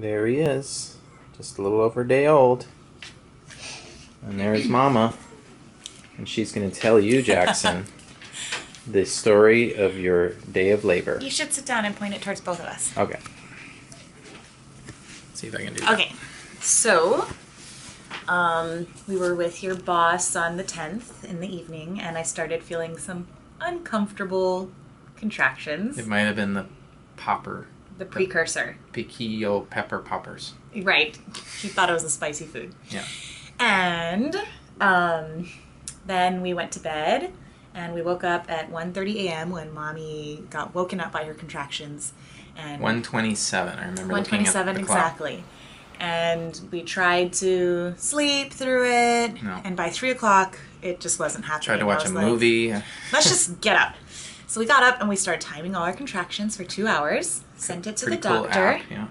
There he is. Just a little over a day old. And there's Mama. And she's going to tell you, Jackson, the story of your day of labor. You should sit down and point it towards both of us. Okay. See if I can do that. Okay. So, we were with your boss on the 10th in the evening, and I started feeling some uncomfortable contractions. It might have been the popper. The precursor. Piquillo pepper poppers. Right. She thought it was a spicy food. Yeah. And then we went to bed, and we woke up at 1:30 a.m. when Mommy got woken up by her contractions. And 1:27. I remember looking at the 1:27 clock. exactly. And we tried to sleep through it, No. and by 3 o'clock, it just wasn't happening. Tried to watch a movie. Let's just get up. So we got up and we started timing all our contractions for 2 hours. Sent it to the Pretty cool doctor. app, yeah.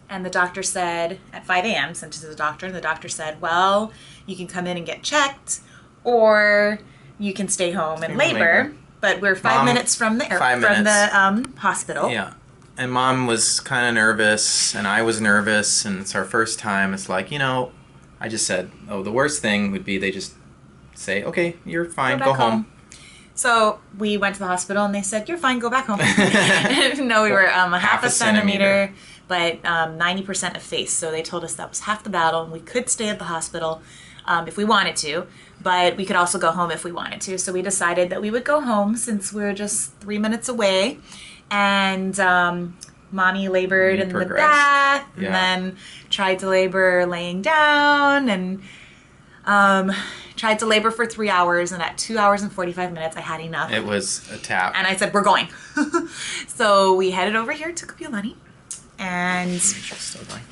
And the doctor said, at 5 a.m., sent it to the doctor, and the doctor said, well, you can come in and get checked, or you can stay home and labor. But we're 5 minutes from the hospital. Yeah. And Mom was kind of nervous, and I was nervous, and it's our first time. It's like, I just said, the worst thing would be they just say, okay, you're fine, go home. So we went to the hospital, and they said, you're fine, go back home. No, we were a half a centimeter, but 90% effaced. So they told us that was half the battle, and we could stay at the hospital if we wanted to, but we could also go home if we wanted to. So we decided that we would go home since we were just 3 minutes away. And Mommy labored in the bath, and then tried to labor laying down, and tried to labor for 3 hours, and at 2 hours and 45 minutes I had enough. It was a tap. And I said, we're going. So we headed over here to Kapiolani, and Still going.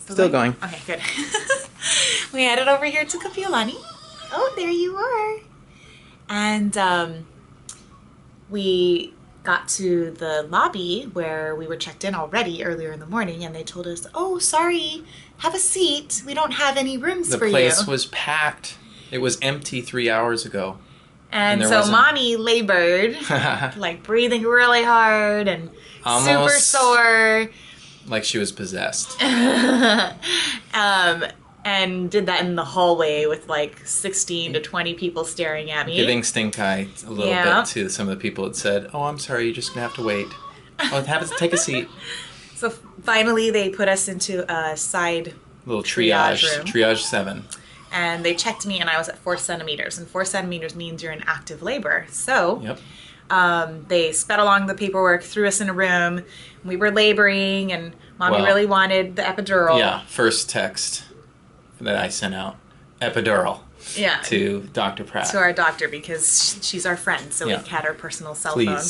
Still going. Okay, good. We headed over here to Kapiolani. Oh, there you are. And we got to the lobby where we were checked in already earlier in the morning, and they told us, oh, sorry, have a seat. We don't have any rooms for you. The place was packed. It was empty 3 hours ago. And so Mommy labored, like breathing really hard and super sore. Like she was possessed. And did that in the hallway with like 16 to 20 people staring at me. Giving stink eye a little bit to some of the people that said, oh, I'm sorry, you're just going to have to wait. Oh, take a seat. So finally they put us into a side little triage room. Triage 7. And they checked me, and I was at 4 centimeters. And 4 centimeters means you're in active labor. So they sped along the paperwork, threw us in a room. We were laboring, and Mommy really wanted the epidural. Yeah, first text that I sent out, epidural, to Dr. Pratt. To our doctor, because she's our friend, so we had her personal cell phone.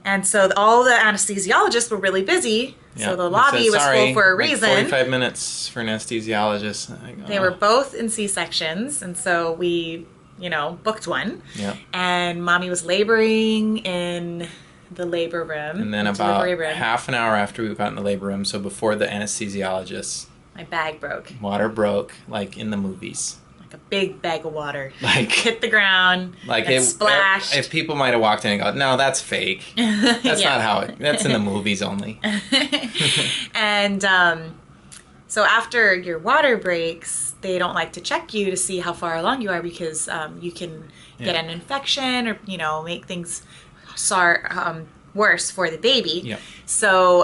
And so all the anesthesiologists were really busy, so the lobby was full for a reason. 45 minutes for an anesthesiologist. They were both in C-sections, and so we, booked one. Yeah. And Mommy was laboring in the labor room. And then about half an hour after we got in the labor room, so before the anesthesiologist, my bag broke. Water broke, like in the movies. Like a big bag of water. Like hit the ground. Like it splashed. If people might have walked in and go, no, that's fake. That's not how that's in the movies only. And so after your water breaks, they don't like to check you to see how far along you are, because you can get an infection or, make things worse for the baby. Yeah. So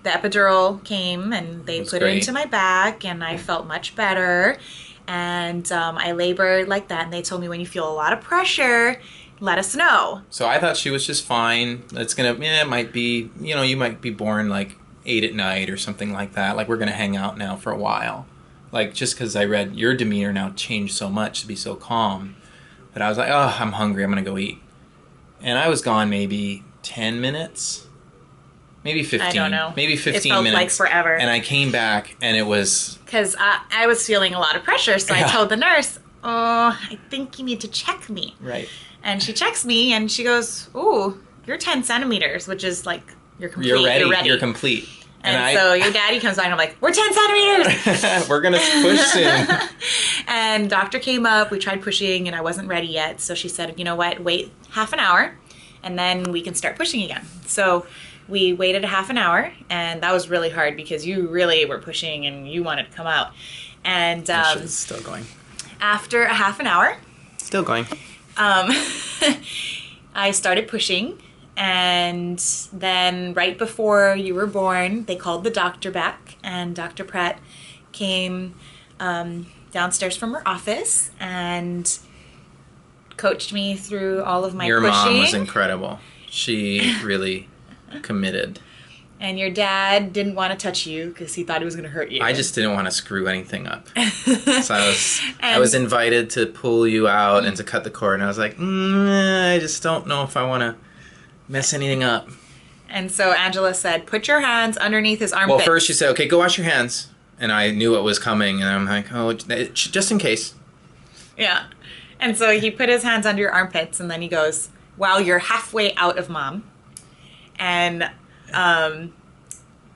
the epidural came, and they put it into my back, and I felt much better. And I labored like that, and they told me, when you feel a lot of pressure, let us know. So I thought she was just fine. It might be, you might be born like 8 at night or something like that. Like, we're going to hang out now for a while. Like, just because I read your demeanor now changed so much to be so calm. But I was like, oh, I'm hungry, I'm going to go eat. And I was gone maybe 10 minutes, maybe 15. I don't know. Maybe 15 minutes. It felt like forever. And I came back, and it was... Because I was feeling a lot of pressure, so I told the nurse, oh, I think you need to check me. Right. And she checks me, and she goes, ooh, you're 10 centimeters, which is like, you're complete. You're ready. You're complete. And so your daddy comes by, and I'm like, we're 10 centimeters! We're going to push soon. then doctor came up, we tried pushing, and I wasn't ready yet. So she said, you know what, wait half an hour, and then we can start pushing again. So we waited a half an hour, and that was really hard because you really were pushing and you wanted to come out. And It's still going. after a half an hour, Still going. I started pushing, and then right before you were born, they called the doctor back, and Dr. Pratt came downstairs from her office and coached me through all of my Your pushing. mom was incredible. She really committed. And your dad didn't want to touch you because he thought he was going to hurt you. I just didn't want to screw anything up. So I was invited to pull you out and to cut the cord, and I was like, I just don't know if I want to mess anything up. And so Angela said, put your hands underneath his armpit. Well, first she said, okay, go wash your hands. And I knew what was coming, and I'm like, oh, just in case. Yeah. And so he put his hands under your armpits, and then he goes, well, you're halfway out of mom. And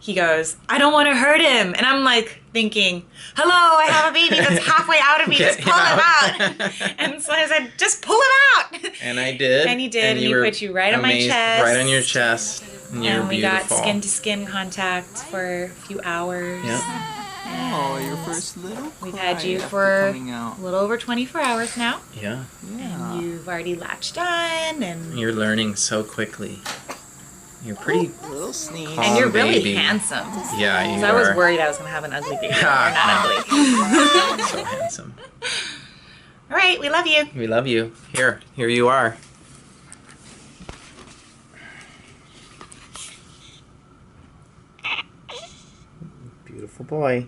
he goes, I don't want to hurt him. And I'm like thinking, hello, I have a baby that's halfway out of me. Just pull him out. And so I said, just pull him out. And I did. And he did. And he put you right on my chest. Right on your chest. And you're we beautiful. got skin-to-skin contact for a few hours. Yep. Oh, your first little We've cry had you after for coming out. a little over 24 hours now. Yeah. Yeah. And you've already latched on. And You're learning so quickly. You're pretty Little sneeze. calm, and you're really baby. handsome. Yeah, you So I was are. worried I was going to have an ugly baby. You're not ugly. So handsome. All right, we love you. We love you. Here you are. Beautiful boy.